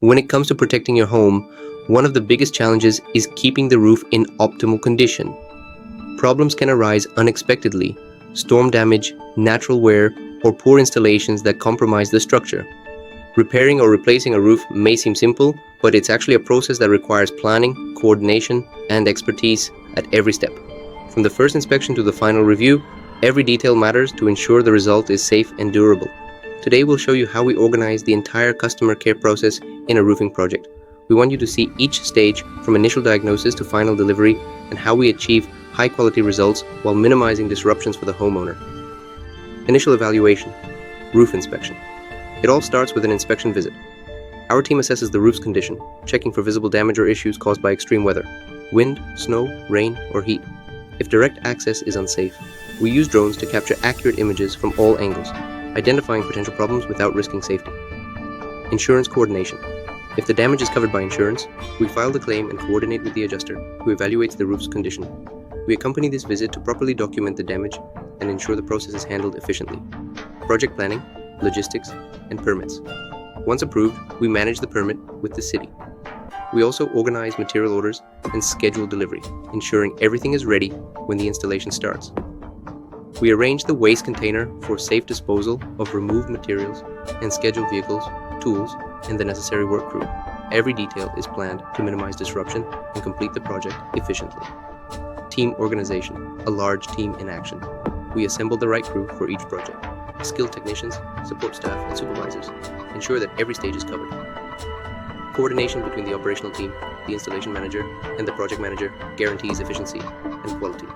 When it comes to protecting your home, one of the biggest challenges is keeping the roof in optimal condition. Problems can arise unexpectedly: storm damage, natural wear, or poor installations that compromise the structure. Repairing or replacing a roof may seem simple, but it's actually a process that requires planning, coordination, and expertise at every step. From the first inspection to the final review, every detail matters to ensure the result is safe and durable. Today we'll show you how we organize the entire customer care process in a roofing project. We want you to see each stage from initial diagnosis to final delivery and how we achieve high quality results while minimizing disruptions for the homeowner. Initial evaluation, roof inspection. It all starts with an inspection visit. Our team assesses the roof's condition, checking for visible damage or issues caused by extreme weather: wind, snow, rain, or heat. If direct access is unsafe, we use drones to capture accurate images from all angles, identifying potential problems without risking safety. Insurance coordination. If the damage is covered by insurance, we file the claim and coordinate with the adjuster, who evaluates the roof's condition. We accompany this visit to properly document the damage and ensure the process is handled efficiently. Project planning, logistics, and permits. Once approved, we manage the permit with the city. We also organize material orders and schedule delivery, ensuring everything is ready when the installation starts. We arrange the waste container for safe disposal of removed materials and schedule vehicles, tools, and the necessary work crew. Every detail is planned to minimize disruption and complete the project efficiently. Team organization, a large team in action. We assemble the right crew for each project. Skilled technicians, support staff, and supervisors ensure that every stage is covered. Coordination between the operational team, the installation manager, and the project manager guarantees efficiency and quality.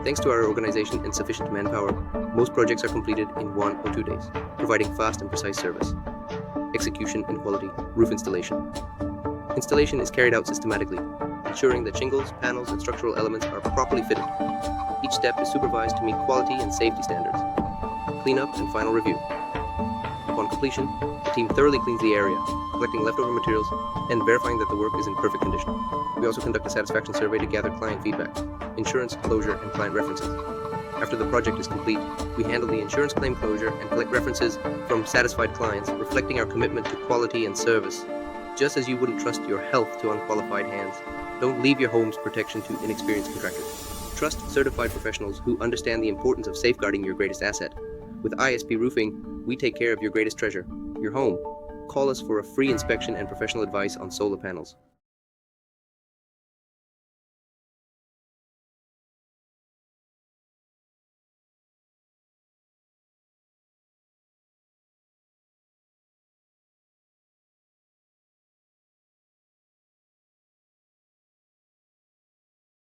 Thanks to our organization and sufficient manpower, most projects are completed in 1 or 2 days, providing fast and precise service. Execution and quality, roof installation. Installation is carried out systematically, ensuring that shingles, panels, and structural elements are properly fitted. Each step is supervised to meet quality and safety standards. Cleanup and final review. Upon completion, the team thoroughly cleans the area, collecting leftover materials and verifying that the work is in perfect condition. We also conduct a satisfaction survey to gather client feedback, insurance, closure, and client references. After the project is complete, we handle the insurance claim closure and collect references from satisfied clients, reflecting our commitment to quality and service. Just as you wouldn't trust your health to unqualified hands, don't leave your home's protection to inexperienced contractors. Trust certified professionals who understand the importance of safeguarding your greatest asset. With ISP Roofing, we take care of your greatest treasure, your home. Call us for a free inspection and professional advice on solar panels.